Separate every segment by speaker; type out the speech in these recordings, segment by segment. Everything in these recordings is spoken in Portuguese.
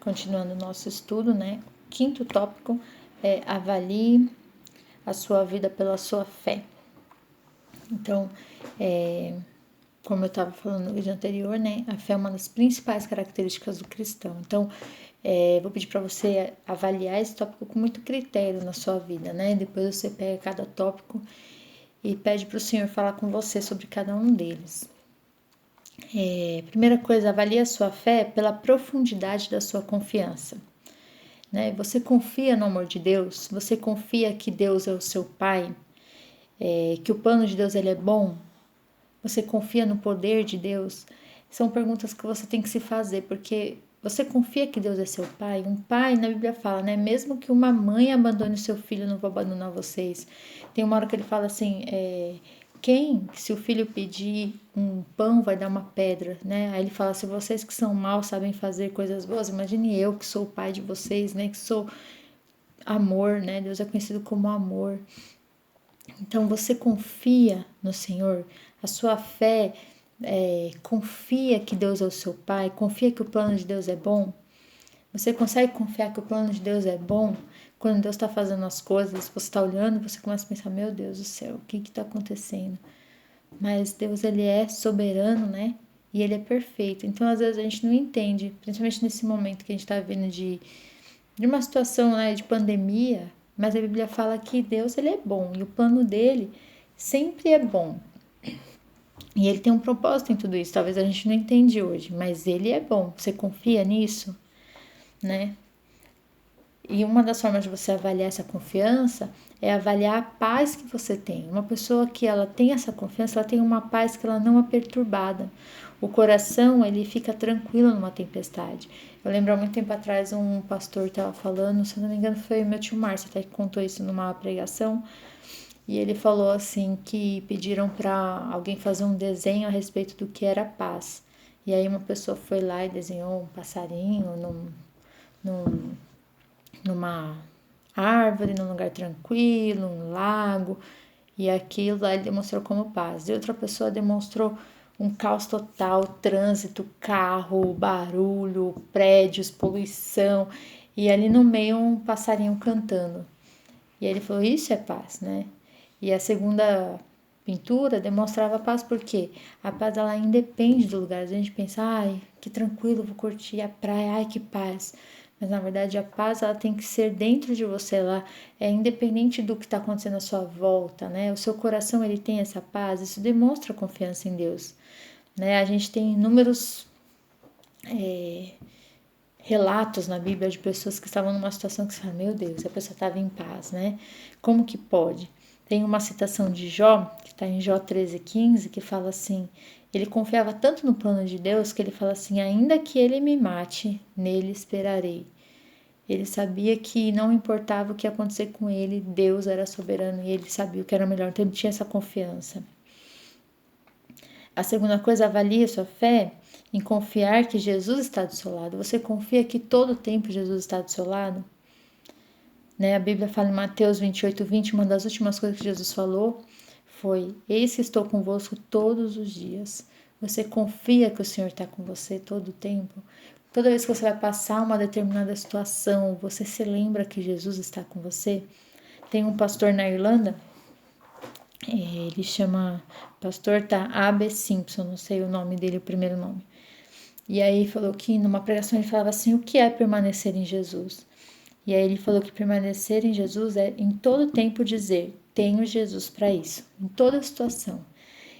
Speaker 1: continuando o nosso estudo, né? Quinto tópico é avalie a sua vida pela sua fé. Então, como eu estava falando no vídeo anterior, né? A fé é uma das principais características do cristão. Então, vou pedir para você avaliar esse tópico com muito critério na sua vida, né? Depois você pega cada tópico e pede para o Senhor falar com você sobre cada um deles. Primeira coisa, avalie a sua fé pela profundidade da sua confiança. Né? Você confia no amor de Deus? Você confia que Deus é o seu Pai? Que o plano de Deus ele é bom? Você confia no poder de Deus? São perguntas que você tem que se fazer, porque você confia que Deus é seu pai? Um pai, na Bíblia fala, né? Mesmo que uma mãe abandone o seu filho, eu não vou abandonar vocês. Tem uma hora que ele fala assim, se o filho pedir um pão, vai dar uma pedra, né? Aí ele fala, se vocês que são maus sabem fazer coisas boas, imagine eu que sou o pai de vocês, né? Que sou amor, né? Deus é conhecido como amor. Então você confia no Senhor, a sua fé confia que Deus é o seu Pai, confia que o plano de Deus é bom. Você consegue confiar que o plano de Deus é bom? Quando Deus está fazendo as coisas, você está olhando, você começa a pensar, meu Deus do céu, o que está acontecendo? Mas Deus, ele é soberano, né? E ele é perfeito. Então, às vezes, a gente não entende, principalmente nesse momento que a gente está vivendo de uma situação, né, de pandemia, mas a Bíblia fala que Deus, ele é bom e o plano dele sempre é bom. E ele tem um propósito em tudo isso. Talvez a gente não entende hoje, mas ele é bom. Você confia nisso, né? E uma das formas de você avaliar essa confiança é avaliar a paz que você tem. Uma pessoa que ela tem essa confiança, ela tem uma paz que ela não é perturbada. O coração, ele fica tranquilo numa tempestade. Eu lembro há muito tempo atrás um pastor estava falando, se não me engano foi o meu tio Márcio até que contou isso numa pregação, e ele falou assim que pediram para alguém fazer um desenho a respeito do que era paz. E aí uma pessoa foi lá e desenhou um passarinho numa árvore, num lugar tranquilo, um lago, e aquilo lá ele demonstrou como paz. E outra pessoa demonstrou um caos total, trânsito, carro, barulho, prédios, poluição, e ali no meio um passarinho cantando. E ele falou, isso é paz, né? E a segunda pintura demonstrava paz porque a paz ela independe do lugar. A gente pensa, ai, que tranquilo, vou curtir a praia, ai, que paz. Mas na verdade a paz ela tem que ser dentro de você, ela é independente do que está acontecendo à sua volta, né? O seu coração ele tem essa paz, isso demonstra confiança em Deus, né? A gente tem inúmeros relatos na Bíblia de pessoas que estavam numa situação que você fala, meu Deus, a pessoa estava em paz, né? Como que pode? Tem uma citação de Jó, que está em Jó 13,15, que fala assim, ele confiava tanto no plano de Deus que ele fala assim, ainda que ele me mate, nele esperarei. Ele sabia que não importava o que ia acontecer com ele, Deus era soberano e ele sabia o que era melhor, então ele tinha essa confiança. A segunda coisa, avalie a sua fé em confiar que Jesus está do seu lado. Você confia que todo o tempo Jesus está do seu lado? Né? A Bíblia fala em Mateus 28:20, uma das últimas coisas que Jesus falou foi, eis que estou convosco todos os dias. Você confia que o Senhor está com você todo o tempo? Toda vez que você vai passar uma determinada situação, você se lembra que Jesus está com você? Tem um pastor na Irlanda, ele chama pastor A.B. Simpson, não sei o nome dele, o primeiro nome. E aí falou que numa pregação ele falava assim, o que é permanecer em Jesus? E aí ele falou que permanecer em Jesus é em todo tempo dizer, tenho Jesus para isso, em toda situação.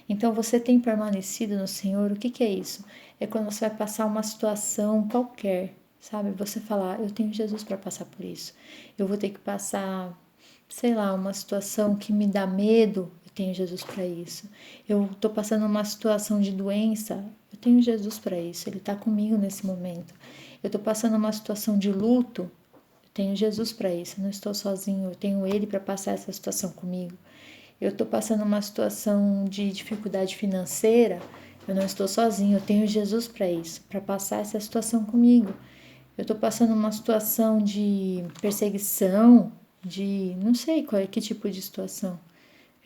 Speaker 1: Então você tem permanecido no Senhor, o que é isso? É quando você vai passar uma situação qualquer, sabe? Você falar, eu tenho Jesus para passar por isso. Eu vou ter que passar, sei lá, uma situação que me dá medo, eu tenho Jesus para isso. Eu tô passando uma situação de doença, eu tenho Jesus para isso, ele tá comigo nesse momento. Eu tô passando uma situação de luto, eu tenho Jesus para isso, eu não estou sozinho, eu tenho ele para passar essa situação comigo. Eu estou passando uma situação de dificuldade financeira, eu não estou sozinho, eu tenho Jesus para isso, para passar essa situação comigo. Eu estou passando uma situação de perseguição, de não sei qual é que tipo de situação.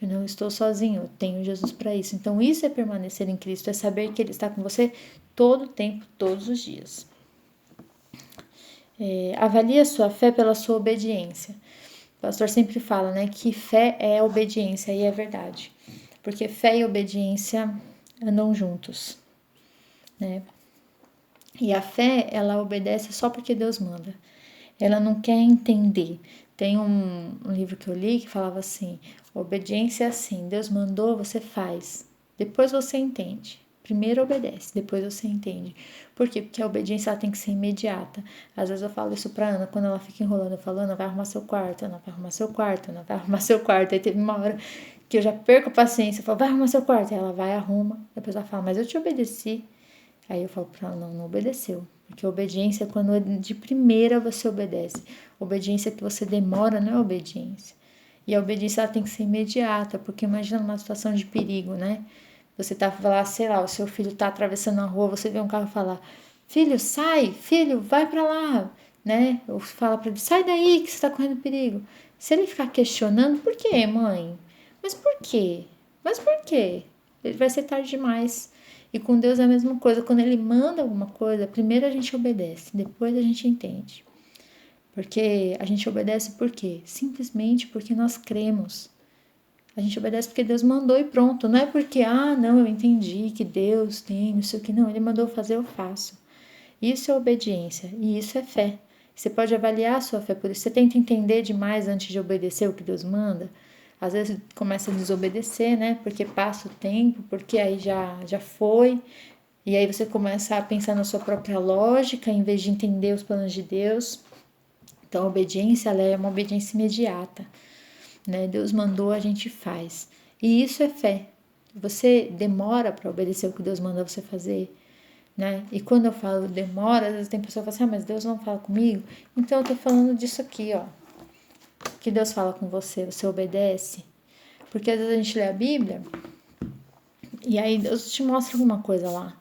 Speaker 1: Eu não estou sozinho, eu tenho Jesus para isso. Então, isso é permanecer em Cristo, é saber que Ele está com você todo o tempo, todos os dias. Avalie a sua fé pela sua obediência. O pastor sempre fala, né, que fé é obediência, e é verdade. Porque fé e obediência andam juntos, né? E a fé, ela obedece só porque Deus manda. Ela não quer entender. Tem um livro que eu li que falava assim: obediência é assim, Deus mandou, você faz. Depois você entende. Primeiro obedece, depois você entende. Por quê? Porque a obediência ela tem que ser imediata. Às vezes eu falo isso pra Ana, quando ela fica enrolando, eu falo, Ana, vai arrumar seu quarto, Ana, vai arrumar seu quarto, Ana, vai arrumar seu quarto. Aí teve uma hora que eu já perco a paciência, eu falo, vai arrumar seu quarto. Aí ela vai, arruma. Depois ela fala, mas eu te obedeci. Aí eu falo pra ela, não, não obedeceu. Porque obediência é quando de primeira você obedece. Obediência que você demora não é obediência. E a obediência ela tem que ser imediata, porque imagina uma situação de perigo, né? Você tá lá, sei lá, o seu filho tá atravessando a rua, você vê um carro falar: "Filho, sai, filho, vai para lá", né? Ou fala para ele: "Sai daí que você tá correndo perigo". Se ele ficar questionando: "Por quê, mãe? Mas por quê? Mas por quê?" Ele vai ser tarde demais. E com Deus é a mesma coisa. Quando Ele manda alguma coisa, primeiro a gente obedece, depois a gente entende. Porque a gente obedece por quê? Simplesmente porque nós cremos. A gente obedece porque Deus mandou e pronto. Não é porque, não, eu entendi que Deus tem, não sei o que. Não, Ele mandou fazer, eu faço. Isso é obediência e isso é fé. Você pode avaliar a sua fé por isso. Você tenta entender demais antes de obedecer o que Deus manda. Às vezes começa a desobedecer, né? Porque passa o tempo, porque aí já foi. E aí você começa a pensar na sua própria lógica em vez de entender os planos de Deus. Então a obediência ela é uma obediência imediata, né? Deus mandou, a gente faz. E isso é fé. Você demora para obedecer o que Deus manda você fazer, né? E quando eu falo demora, às vezes tem pessoa que fala assim, mas Deus não fala comigo. Então eu tô falando disso aqui, ó. Que Deus fala com você, você obedece. Porque às vezes a gente lê a Bíblia e aí Deus te mostra alguma coisa lá,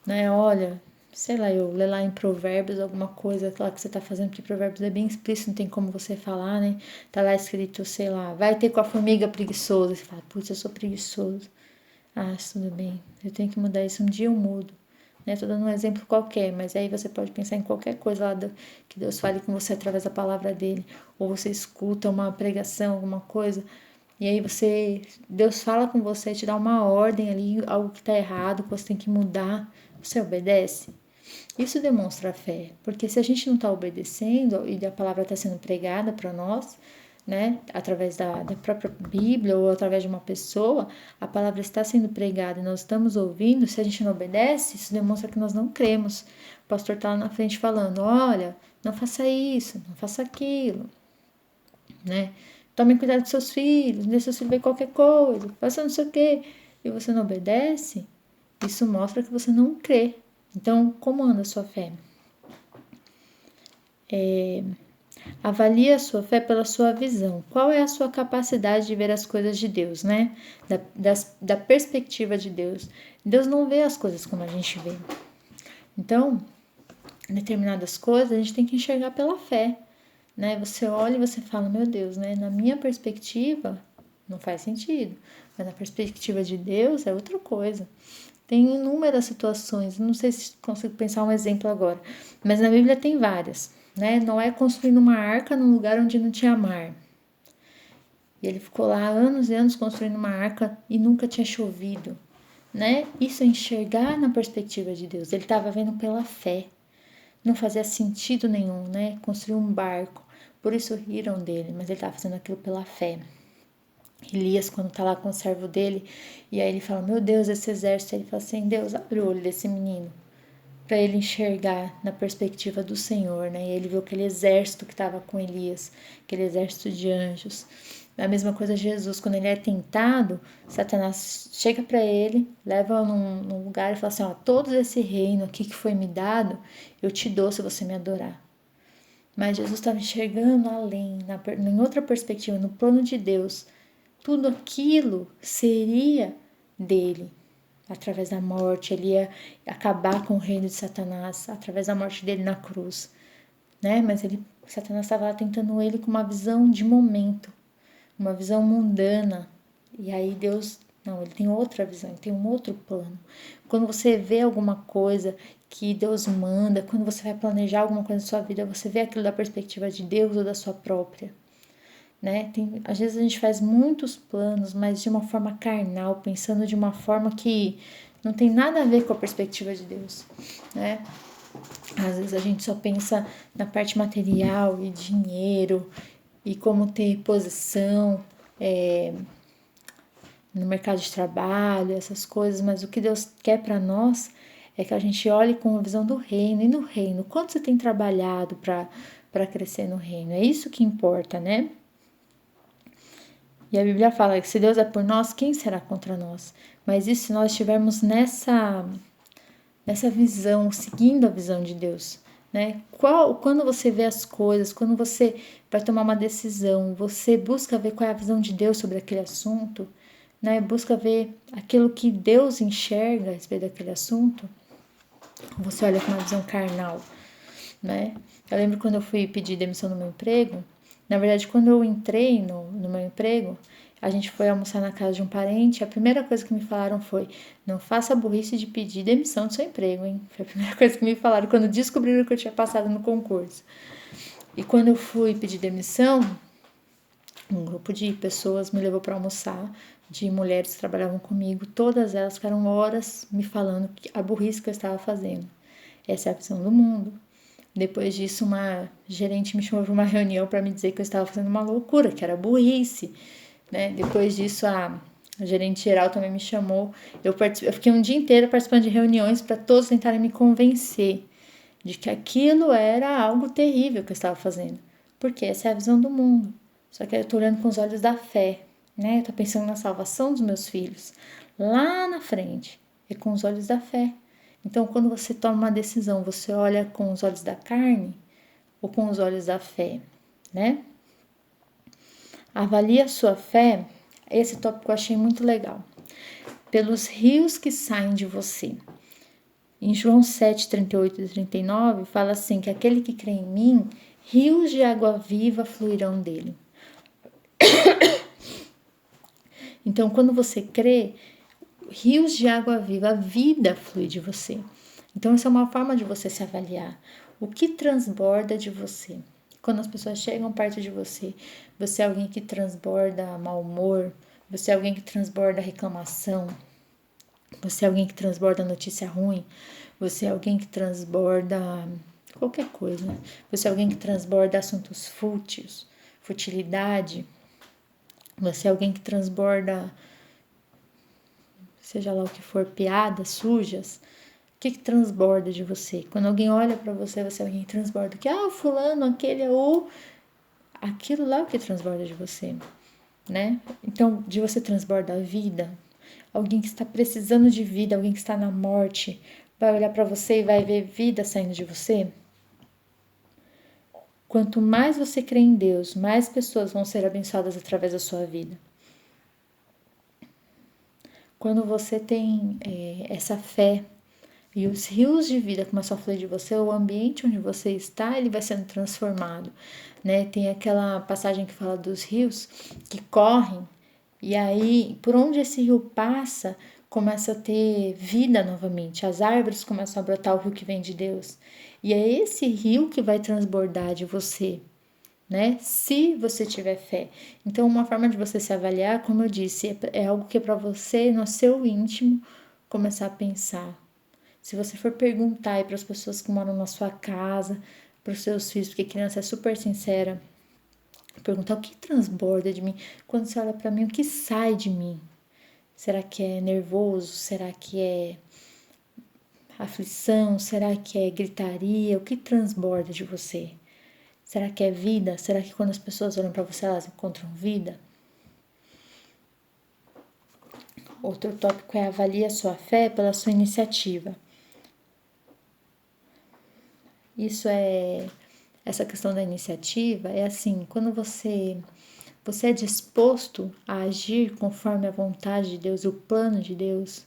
Speaker 1: né? Olha, sei lá, eu ler lá em Provérbios alguma coisa lá que você tá fazendo, porque Provérbios é bem explícito, não tem como você falar, né? Tá lá escrito, sei lá, vai ter com a formiga preguiçosa. Você fala, putz, eu sou preguiçoso. Ah, tudo bem, eu tenho que mudar isso, um dia eu mudo. Né? Tô dando um exemplo qualquer, mas aí você pode pensar em qualquer coisa lá que Deus fale com você através da palavra dele. Ou você escuta uma pregação, alguma coisa, e aí Deus fala com você, te dá uma ordem ali, algo que tá errado, que você tem que mudar. Você obedece? Isso demonstra fé, porque se a gente não está obedecendo e a palavra está sendo pregada para nós, né, através da própria Bíblia ou através de uma pessoa, a palavra está sendo pregada e nós estamos ouvindo, se a gente não obedece, isso demonstra que nós não cremos. O pastor está lá na frente falando: olha, não faça isso, não faça aquilo, né? Tome cuidado dos seus filhos, deixe seus filhos ver qualquer coisa, faça não sei o quê, e você não obedece, isso mostra que você não crê. Então, como anda a sua fé? Avalie a sua fé pela sua visão. Qual é a sua capacidade de ver as coisas de Deus, né? Da perspectiva de Deus. Deus não vê as coisas como a gente vê. Então, determinadas coisas a gente tem que enxergar pela fé, né? Você olha e você fala, meu Deus, né? Na minha perspectiva, não faz sentido. Mas na perspectiva de Deus é outra coisa. Tem inúmeras situações, não sei se consigo pensar um exemplo agora, mas na Bíblia tem várias, né? Noé construindo uma arca num lugar onde não tinha mar. E ele ficou lá anos e anos construindo uma arca e nunca tinha chovido, né? Isso é enxergar na perspectiva de Deus. Ele estava vendo pela fé. Não fazia sentido nenhum, né? Construir um barco. Por isso riram dele, mas ele estava fazendo aquilo pela fé. Elias, quando tá lá com o servo dele, e aí ele fala, meu Deus, esse exército, ele fala assim, Deus, abre o olho desse menino, para ele enxergar na perspectiva do Senhor, né? E ele viu aquele exército que estava com Elias, aquele exército de anjos. A mesma coisa Jesus, quando ele é tentado, Satanás chega para ele, leva num lugar e fala assim, ó, todo esse reino aqui que foi me dado, eu te dou se você me adorar. Mas Jesus estava enxergando além, em outra perspectiva, no plano de Deus. Tudo aquilo seria dele. Através da morte, ele ia acabar com o reino de Satanás, através da morte dele na cruz, né? Mas Satanás estava lá tentando ele com uma visão de momento, uma visão mundana. E aí Deus Não, ele tem outra visão, ele tem um outro plano. Quando você vê alguma coisa que Deus manda, quando você vai planejar alguma coisa na sua vida, você vê aquilo da perspectiva de Deus ou da sua própria, né? Às vezes a gente faz muitos planos, mas de uma forma carnal, pensando de uma forma que não tem nada a ver com a perspectiva de Deus, né? Às vezes a gente só pensa na parte material e dinheiro e como ter posição, no mercado de trabalho, essas coisas, mas o que Deus quer para nós é que a gente olhe com a visão do reino. E no reino, quanto você tem trabalhado para crescer no reino? É isso que importa, né? E a Bíblia fala que se Deus é por nós, quem será contra nós? Mas isso se nós estivermos nessa visão, seguindo a visão de Deus, né? Quando você vê as coisas, quando você vai tomar uma decisão, você busca ver qual é a visão de Deus sobre aquele assunto, né? Busca ver aquilo que Deus enxerga a respeito daquele assunto. Você olha com uma visão carnal, né? Eu lembro quando eu fui pedir demissão no meu emprego. Na verdade, quando eu entrei no meu emprego, a gente foi almoçar na casa de um parente. A primeira coisa que me falaram foi: não faça a burrice de pedir demissão do seu emprego, hein? Foi a primeira coisa que me falaram quando descobriram que eu tinha passado no concurso. E quando eu fui pedir demissão, um grupo de pessoas me levou para almoçar, de mulheres que trabalhavam comigo. Todas elas ficaram horas me falando a burrice que eu estava fazendo. Essa é a visão do mundo. Depois disso, uma gerente me chamou para uma reunião para me dizer que eu estava fazendo uma loucura, que era burrice, né? Depois disso, a gerente geral também me chamou. Eu fiquei um dia inteiro participando de reuniões para todos tentarem me convencer de que aquilo era algo terrível que eu estava fazendo. Porque essa é a visão do mundo. Só que eu estou olhando com os olhos da fé, né? Eu estou pensando na salvação dos meus filhos lá na frente, e com os olhos da fé. Então, quando você toma uma decisão, você olha com os olhos da carne ou com os olhos da fé, né? Avalie a sua fé. Esse tópico eu achei muito legal. Pelos rios que saem de você. Em João 7, 38 e 39, fala assim, que aquele que crê em mim, rios de água viva fluirão dele. Então, quando você crê, rios de água viva, a vida flui de você. Então, essa é uma forma de você se avaliar. O que transborda de você? Quando as pessoas chegam perto de você, você é alguém que transborda mau humor, você é alguém que transborda reclamação, você é alguém que transborda notícia ruim, você é alguém que transborda qualquer coisa, você é alguém que transborda assuntos fúteis, futilidade, você é alguém que transborda, seja lá o que for, piadas sujas. O que transborda de você? Quando alguém olha para você, você é alguém que transborda. Que, o fulano, aquele é o... Aquilo lá é o que transborda de você, né? Então, de você transborda a vida. Alguém que está precisando de vida, alguém que está na morte, vai olhar para você e vai ver vida saindo de você. Quanto mais você crê em Deus, mais pessoas vão ser abençoadas através da sua vida. Quando você tem essa fé e os rios de vida começam a fluir de você, o ambiente onde você está, ele vai sendo transformado, né? Tem aquela passagem que fala dos rios que correm, e aí, por onde esse rio passa, começa a ter vida novamente. As árvores começam a brotar o rio que vem de Deus. E é esse rio que vai transbordar de você, né? Se você tiver fé. Então, uma forma de você se avaliar, como eu disse, é algo que é para você, no seu íntimo, começar a pensar. Se você for perguntar aí para as pessoas que moram na sua casa, para os seus filhos, porque criança é super sincera, perguntar o que transborda de mim. Quando você olha para mim, o que sai de mim? Será que é nervoso? Será que é aflição? Será que é gritaria? O que transborda de você? Será que é vida? Será que quando as pessoas olham para você, elas encontram vida? Outro tópico é avalie a sua fé pela sua iniciativa. Essa questão da iniciativa é assim, quando você é disposto a agir conforme a vontade de Deus, o plano de Deus,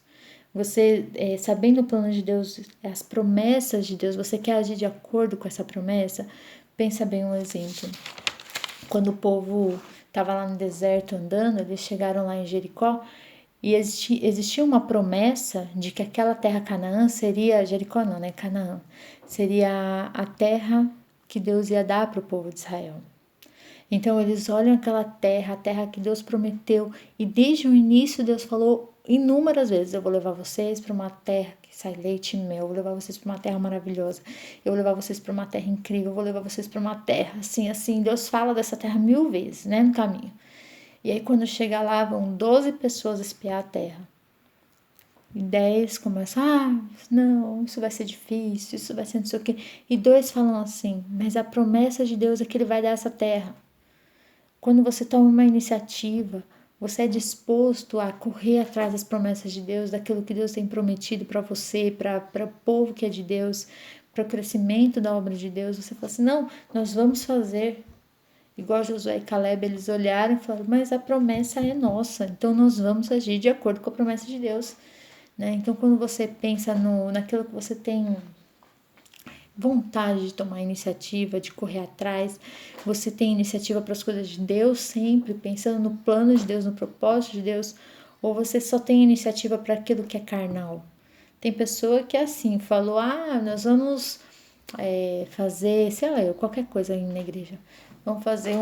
Speaker 1: você, sabendo o plano de Deus, as promessas de Deus, você quer agir de acordo com essa promessa? Pensa bem um exemplo. Quando o povo estava lá no deserto andando, eles chegaram lá em Jericó E existia uma promessa de que aquela terra Canaã seria, Jericó não, né? Canaã, seria a terra que Deus ia dar para o povo de Israel. Então eles olham aquela terra, a terra que Deus prometeu, e desde o início Deus falou inúmeras vezes: eu vou levar vocês para uma terra que sai leite e mel, eu vou levar vocês para uma terra maravilhosa, eu vou levar vocês para uma terra incrível, eu vou levar vocês para uma terra assim, assim. Deus fala dessa terra 1000 vezes, né, no caminho. E aí quando chega lá, vão 12 pessoas espiar a terra. E 10 começam, não, isso vai ser difícil, isso vai ser não sei o quê. E 2 falam assim, mas a promessa de Deus é que Ele vai dar essa terra. Quando você toma uma iniciativa, você é disposto a correr atrás das promessas de Deus, daquilo que Deus tem prometido para você, para o povo que é de Deus, para o crescimento da obra de Deus. Você fala assim, não, nós vamos fazer. Igual Josué e Caleb, eles olharam e falaram, mas a promessa é nossa, então nós vamos agir de acordo com a promessa de Deus. Né? Então, quando você pensa naquilo que você tem vontade de tomar iniciativa, de correr atrás, você tem iniciativa para as coisas de Deus sempre, pensando no plano de Deus, no propósito de Deus, ou você só tem iniciativa para aquilo que é carnal? Tem pessoa que é assim, falou, nós vamos fazer, sei lá, qualquer coisa aí na igreja, vamos fazer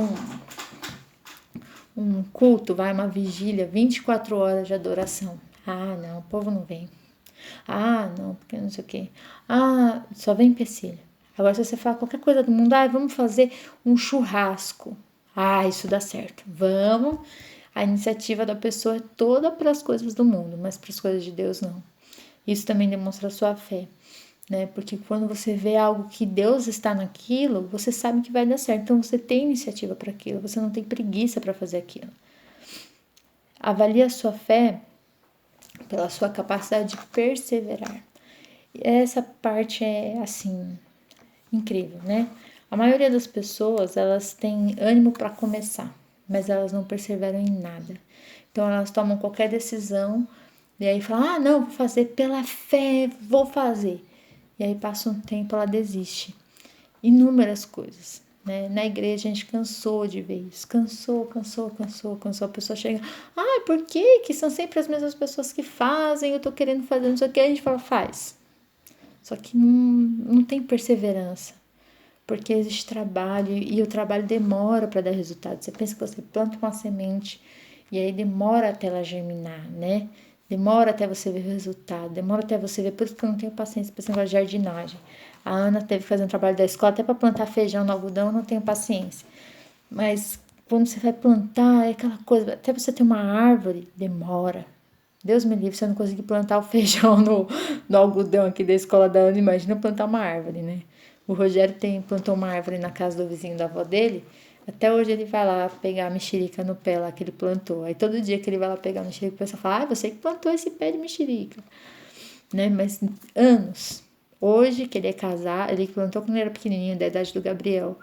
Speaker 1: um culto, uma vigília, 24 horas de adoração. Não, o povo não vem. Não, porque não sei o quê. Só vem empecilho. Agora, se você fala qualquer coisa do mundo, vamos fazer um churrasco. Isso dá certo. Vamos. A iniciativa da pessoa é toda para as coisas do mundo, mas para as coisas de Deus não. Isso também demonstra a sua fé, né? Porque quando você vê algo que Deus está naquilo, você sabe que vai dar certo. Então, você tem iniciativa para aquilo, você não tem preguiça para fazer aquilo. Avalie a sua fé pela sua capacidade de perseverar. Essa parte é, assim, incrível, né? A maioria das pessoas, elas têm ânimo para começar, mas elas não perseveram em nada. Então, elas tomam qualquer decisão e aí falam, não, vou fazer pela fé, vou fazer. E aí passa um tempo, ela desiste. Inúmeras coisas. Né? Na igreja a gente cansou de ver isso. Cansou. A pessoa chega, por que são sempre as mesmas pessoas que fazem? Eu tô querendo fazer não sei o que. A gente fala, faz. Só que não tem perseverança. Porque existe trabalho e o trabalho demora para dar resultado. Você pensa que você planta uma semente e aí demora até ela germinar, né? Demora até você ver o resultado, demora até você ver. Por isso que eu não tenho paciência para esse negócio de jardinagem. A Ana teve que fazer um trabalho da escola até para plantar feijão no algodão, eu não tenho paciência. Mas quando você vai plantar, é aquela coisa, até você ter uma árvore, demora. Deus me livre, se eu não conseguir plantar o feijão no algodão aqui da escola da Ana, imagina plantar uma árvore, né? O Rogério plantou uma árvore na casa do vizinho da avó dele. Até hoje ele vai lá pegar a mexerica no pé lá que ele plantou. Aí todo dia que ele vai lá pegar a mexerica, o pessoal fala, você que plantou esse pé de mexerica. Né? Mas anos. Hoje que ele é casado, ele plantou quando ele era pequenininho, da idade do Gabriel.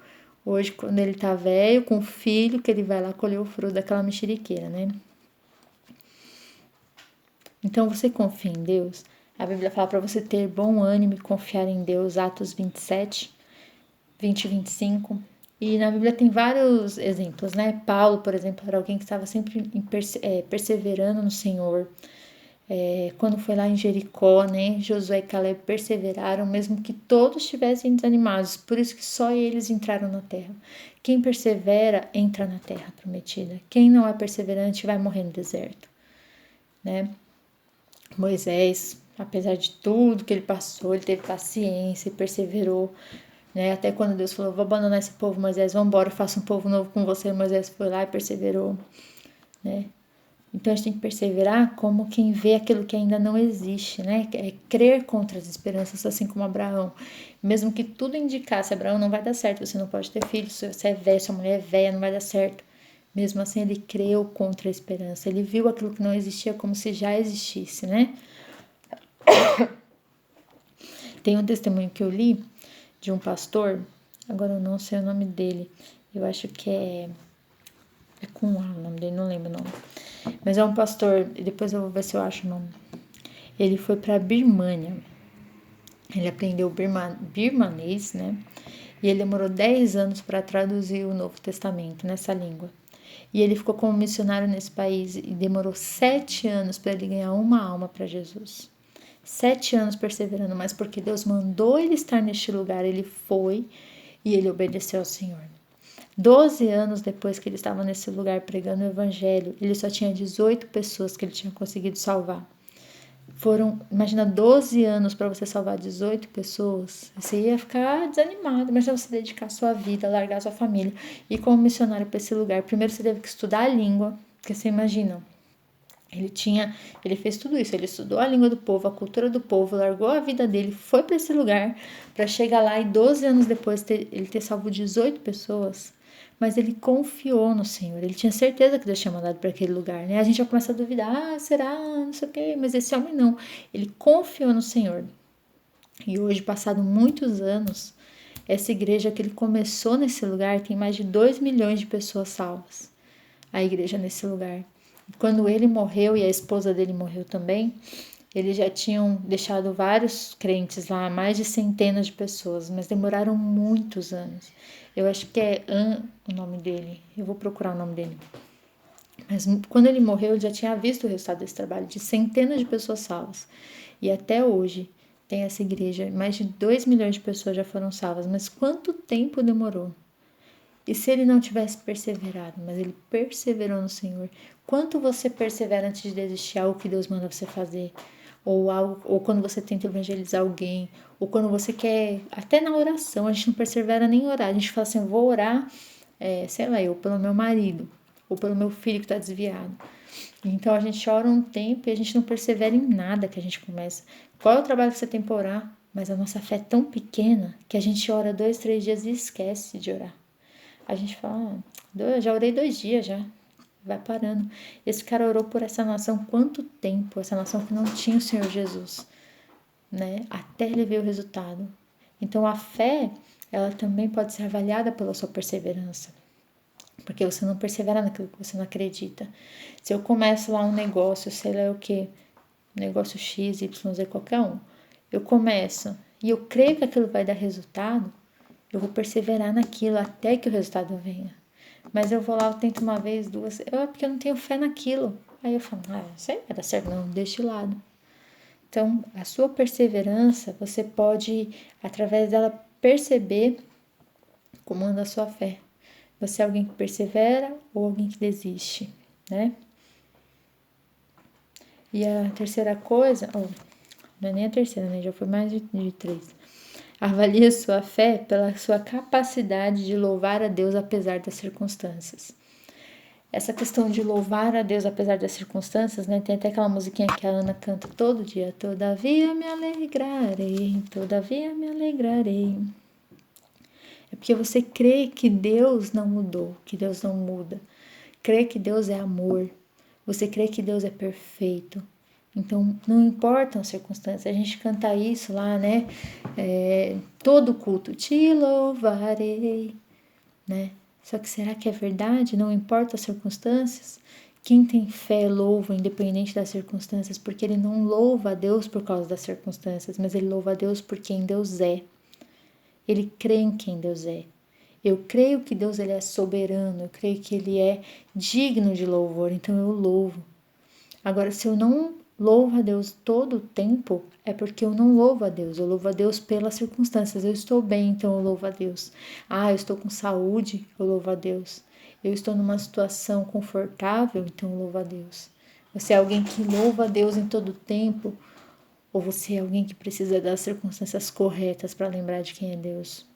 Speaker 1: Hoje, quando ele tá velho, com o filho, que ele vai lá colher o fruto daquela mexeriqueira, né? Então, você confia em Deus? A Bíblia fala para você ter bom ânimo e confiar em Deus, Atos 27, 20 e 25. E na Bíblia tem vários exemplos, né? Paulo, por exemplo, era alguém que estava sempre perseverando no Senhor. Quando foi lá em Jericó, né? Josué e Caleb perseveraram, mesmo que todos estivessem desanimados. Por isso que só eles entraram na terra. Quem persevera, entra na terra prometida. Quem não é perseverante vai morrer no deserto, né? Moisés, apesar de tudo que ele passou, ele teve paciência e perseverou, né? Até quando Deus falou, vou abandonar esse povo, Moisés, vamos embora, faça um povo novo com você. Moisés foi lá e perseverou, né? Então a gente tem que perseverar como quem vê aquilo que ainda não existe, né? É crer contra as esperanças, assim como Abraão. Mesmo que tudo indicasse, Abraão não vai dar certo, você não pode ter filhos, se você é velho, sua mulher é velha, não vai dar certo. Mesmo assim, ele creu contra a esperança. Ele viu aquilo que não existia como se já existisse, né? Tem um testemunho que eu li de um pastor, agora eu não sei o nome dele, eu acho que é com A o nome dele, não lembro o nome. Mas é um pastor, depois eu vou ver se eu acho o nome. Ele foi para Birmânia. Ele aprendeu birmanês, né? E ele demorou 10 anos para traduzir o Novo Testamento nessa língua. E ele ficou como missionário nesse país e demorou 7 anos para ele ganhar uma alma para Jesus. 7 anos perseverando, mas porque Deus mandou ele estar neste lugar, ele foi e ele obedeceu ao Senhor. 12 anos depois que ele estava nesse lugar pregando o evangelho, ele só tinha 18 pessoas que ele tinha conseguido salvar. Imagina, 12 anos para você salvar 18 pessoas. Você ia ficar desanimado. Imagina você dedicar sua vida, largar sua família e ir como missionário para esse lugar. Primeiro você teve que estudar a língua, porque você imagina, ele fez tudo isso, ele estudou a língua do povo, a cultura do povo, largou a vida dele, foi para esse lugar para chegar lá e 12 anos depois ele ter salvo 18 pessoas. Mas ele confiou no Senhor, ele tinha certeza que Deus tinha mandado para aquele lugar, né? A gente já começa a duvidar, será, não sei o quê, mas esse homem não, ele confiou no Senhor. E hoje, passado muitos anos, essa igreja que ele começou nesse lugar tem mais de 2 milhões de pessoas salvas. A igreja nesse lugar. Quando ele morreu e a esposa dele morreu também, eles já tinham deixado vários crentes lá, mais de centenas de pessoas, mas demoraram muitos anos. Eu acho que é o nome dele, eu vou procurar o nome dele. Mas quando ele morreu, eu já tinha visto o resultado desse trabalho, de centenas de pessoas salvas. E até hoje tem essa igreja, mais de 2 milhões de pessoas já foram salvas. Mas quanto tempo demorou? E se ele não tivesse perseverado, mas ele perseverou no Senhor, quanto você persevera antes de desistir algo que Deus manda você fazer? Ou quando você tenta evangelizar alguém, ou quando você quer, até na oração, a gente não persevera nem em orar, a gente fala assim, vou orar, sei lá, eu pelo meu marido, ou pelo meu filho que está desviado. Então a gente ora um tempo e a gente não persevera em nada que a gente começa. Qual é o trabalho que você tem para orar? Mas a nossa fé é tão pequena que a gente ora 2, 3 dias e esquece de orar. A gente fala, já orei 2 dias já, vai parando. Esse cara orou por essa nação quanto tempo? Essa nação que não tinha o Senhor Jesus, né? Até ele ver o resultado. Então a fé, ela também pode ser avaliada pela sua perseverança. Porque você não persevera naquilo que você não acredita. Se eu começo lá um negócio, sei lá o que, negócio X, Y, Z, qualquer um, eu começo e eu creio que aquilo vai dar resultado, eu vou perseverar naquilo até que o resultado venha. Mas eu vou lá, eu tento uma vez, duas, porque eu não tenho fé naquilo. Aí eu falo, isso aí vai dar certo, não, deixa de lado. Então, a sua perseverança, você pode, através dela, perceber como anda a sua fé. Você é alguém que persevera ou alguém que desiste, né? E a terceira coisa, não é nem a terceira, né? Já foi mais de 3. Avalie a sua fé pela sua capacidade de louvar a Deus apesar das circunstâncias. Essa questão de louvar a Deus apesar das circunstâncias, né? Tem até aquela musiquinha que a Ana canta todo dia. Todavia me alegrarei, todavia me alegrarei. É porque você crê que Deus não mudou, que Deus não muda. Crê que Deus é amor. Você crê que Deus é perfeito. Então, não importam as circunstâncias. A gente canta isso lá, né? Todo culto. Te louvarei, né? Só que será que é verdade? Não importa as circunstâncias? Quem tem fé louva independente das circunstâncias, porque ele não louva a Deus por causa das circunstâncias, mas ele louva a Deus por quem Deus é. Ele crê em quem Deus é. Eu creio que Deus ele é soberano, eu creio que ele é digno de louvor, então eu louvo. Agora, se eu não louvo a Deus todo o tempo, é porque eu não louvo a Deus, eu louvo a Deus pelas circunstâncias. Eu estou bem, então eu louvo a Deus. Eu estou com saúde, eu louvo a Deus. Eu estou numa situação confortável, então eu louvo a Deus. Você é alguém que louva a Deus em todo o tempo, ou você é alguém que precisa das circunstâncias corretas para lembrar de quem é Deus?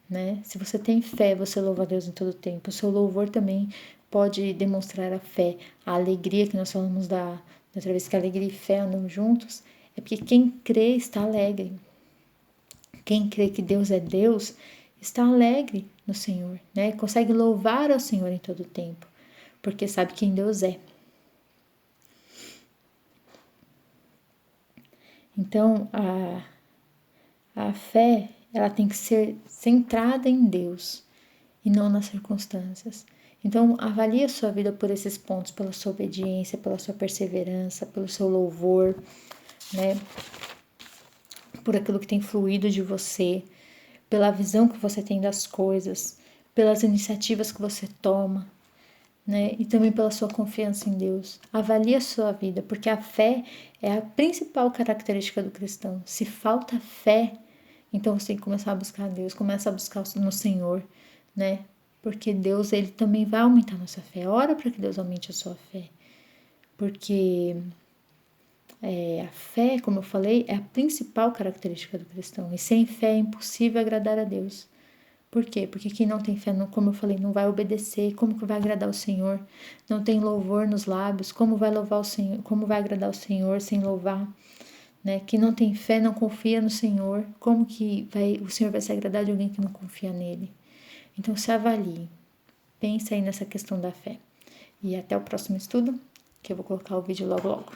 Speaker 1: Né? Se você tem fé, você louva a Deus em todo o tempo. O seu louvor também pode demonstrar a fé, a alegria que nós falamos da outra vez, que alegria e fé andam juntos. É porque quem crê está alegre. Quem crê que Deus é Deus está alegre no Senhor, né? Consegue louvar ao Senhor em todo o tempo, porque sabe quem Deus é. Então, a fé, ela tem que ser centrada em Deus e não nas circunstâncias. Então, avalie a sua vida por esses pontos, pela sua obediência, pela sua perseverança, pelo seu louvor, né? Por aquilo que tem fluído de você, pela visão que você tem das coisas, pelas iniciativas que você toma. né? E também pela sua confiança em Deus. Avalie a sua vida, porque a fé é a principal característica do cristão. Se falta fé, então você tem que começar a buscar a Deus, começa a buscar no Senhor, né? Porque Deus, ele também vai aumentar a nossa fé. Ora para que Deus aumente a sua fé. Porque a fé, como eu falei, é a principal característica do cristão. E sem fé é impossível agradar a Deus. Por quê? Porque quem não tem fé, não, como eu falei, não vai obedecer. Como que vai agradar o Senhor? Não tem louvor nos lábios. Como vai louvar o Senhor? Como vai agradar o Senhor sem louvar? Né? Quem não tem fé não confia no Senhor. Como que o Senhor vai se agradar de alguém que não confia nele? Então se avalie. Pensa aí nessa questão da fé. E até o próximo estudo, que eu vou colocar o vídeo logo logo.